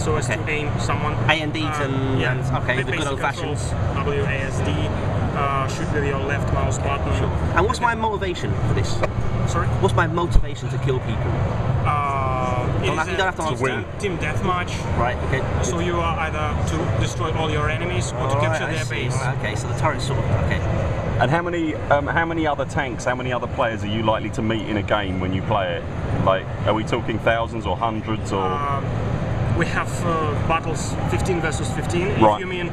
so as to aim someone. A and D okay, the good old fashioned. WASD, shoot with your left mouse button. Sure. And what's my motivation for this? Sorry? What's my motivation to kill people? You don't have to answer. Team deathmatch. Right, okay. So you are either to destroy all your enemies or to capture their base. Right, okay, so the turret's sort of, okay. And how many other tanks, how many other players are you likely to meet in a game when you play it? Like, are we talking thousands or hundreds or? We have battles 15 versus 15. Right. If you mean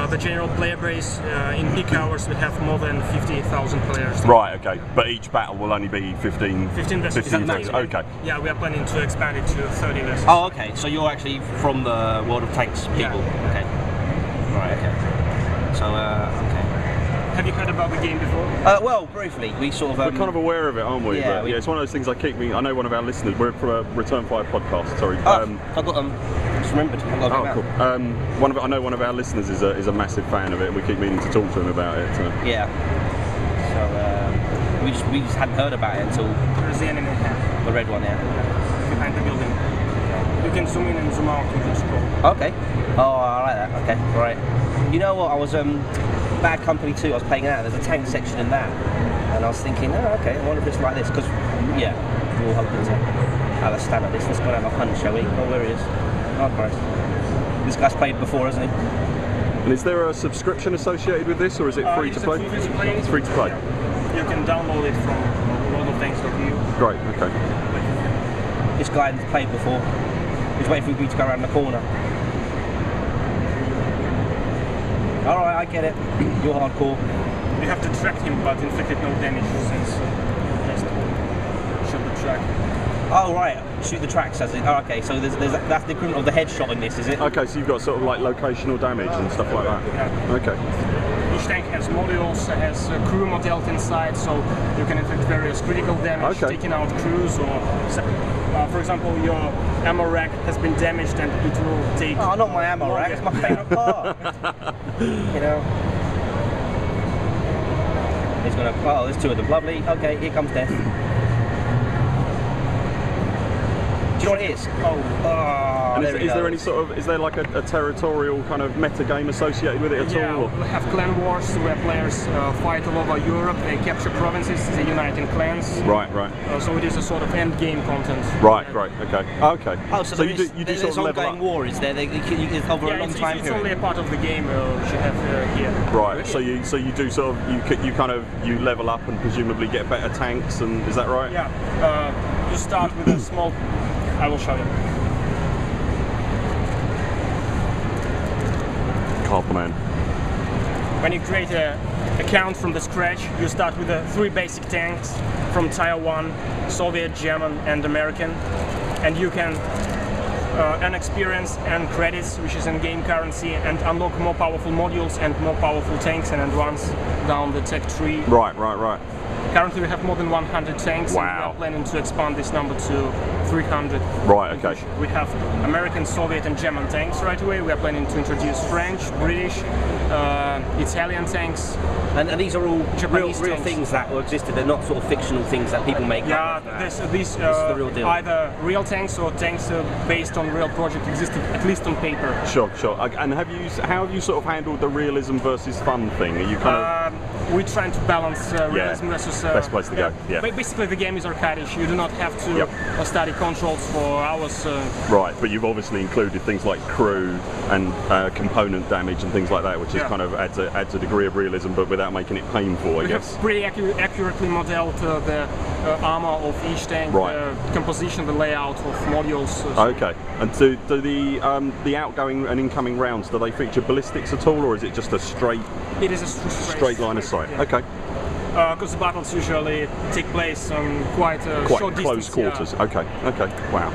the general player base, in peak hours we have more than 50,000 players. Right, okay. But each battle will only be 15 versus 15 15. Okay. Yeah, we are planning to expand it to 30 versus. Oh, okay. So you're actually from the World of Tanks people? Yeah. Okay. Right, okay. So, okay. Have you heard about the game before? Well, briefly. We sort of... We're kind of aware of it, aren't we? Yeah, but, it's one of those things that keep me... I know one of our listeners, we're from a Return Fire podcast, sorry. I've got just remembered. Cool. I know one of our listeners is a massive fan of it. We keep meaning to talk to him about it. So. Yeah. So we just hadn't heard about it until... There's the enemy here. The red one, yeah. Behind the building. You can zoom in and zoom out with the scroll. Okay. Oh, I like that. Okay, right. You know what? I was Bad Company 2. I was playing that. There's a tank section in that, and I was thinking, oh, okay. I wonder if it's like this because, yeah, we're all hoping to have a stab at this. Let's go and have a hunt, shall we? Oh, where he is? Oh, Christ. This guy's played before, hasn't he? And is there a subscription associated with this, or is it free to play? It's free to play. You can download it from worldoftanks.eu. Great. Okay. This guy has played before. He's waiting for me to go around the corner. Alright, I get it. You're hardcore. You have to track him, but inflicted no damage since just shoot the track. Oh, right. Shoot the tracks, as it. Oh, okay. So that's the equivalent of the headshot in this, is it? Okay, so you've got sort of like locational damage and stuff like that. Yeah. Okay. Each tank has modules, has crew modeled inside, so you can inflict various critical damage, taking out crews, or for example, your ammo rack has been damaged and it will take... Oh, not my ammo rack, it's my favourite part. You know. He's gonna... Oh, there's two of them. Lovely. Okay, here comes death. Do you know what it is? And is there any sort of, is there like a territorial kind of meta game associated with it at all? Yeah, we have clan wars where players fight all over Europe, they capture provinces, they unite in clans. Right. So it is a sort of end game content. Right, okay. Oh, so you do sort of level up. War, is there? It's over a long time period. It's only a part of the game which you have here. Right, so you do sort of, you level up and presumably get better tanks, and is that right? Yeah, you start with a small... I will show you. Carpman. When you create an account from the scratch, you start with the 3 basic tanks from Tier 1, Soviet, German and American, and you can earn experience and credits, which is in-game currency, and unlock more powerful modules and more powerful tanks and advance down the tech tree. Right. Currently we have more than 100 tanks. Wow. And we are planning to expand this number to 300. Right, okay. We have American, Soviet and German tanks right away. We are planning to introduce French, British, Italian tanks. And these are all real tanks. things that existed. They're not sort of fictional things that people make up. These is the real deal. Either real tanks or tanks based on real project existed, at least on paper. Sure. And how have you sort of handled the realism versus fun thing? Are you kind of... We're trying to balance realism versus... best place to go, yeah. Basically the game is arcadish. You do not have to study controls for hours. Right, but you've obviously included things like crew and component damage and things like that, which is kind of adds a degree of realism, but without making it painful, I guess. We have pretty accurately modeled the armor of each tank, the composition, the layout of modules. Okay, and do the outgoing and incoming rounds, do they feature ballistics at all, or is it just a straight? It is a straight line of sight. Yeah. Okay. Because the battles usually take place on quite short close distance. quarters. Yeah. Okay. Wow.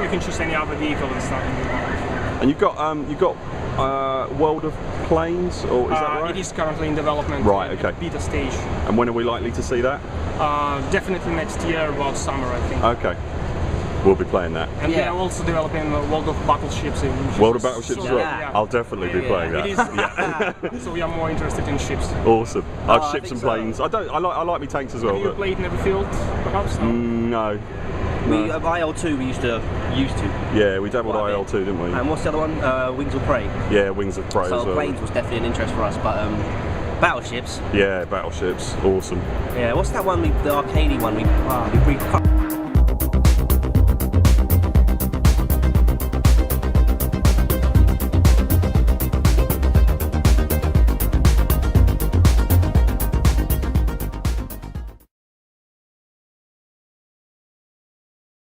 You can choose any other vehicle and stuff. And you've got World of Planes, or is that right? It is currently in development. Right. Okay. Beta stage. And when are we likely to see that? Definitely next year, about summer, I think. Okay. We'll be playing that. And we are also developing World of Battleships. World of Battleships as well? Yeah. I'll definitely be playing that. It is. So we are more interested in ships. Awesome. Ships and planes. I like my tanks as well. Have you played Neverfield, perhaps? No. We IL-2 we used to. Yeah, we dabbled Quite a IL-2, didn't we? And what's the other one? Wings of Prey. Yeah, Wings of Prey So as well. planes was definitely an interest for us, but battleships. Yeah, battleships, awesome. Yeah, what's that one? The arcadey one. We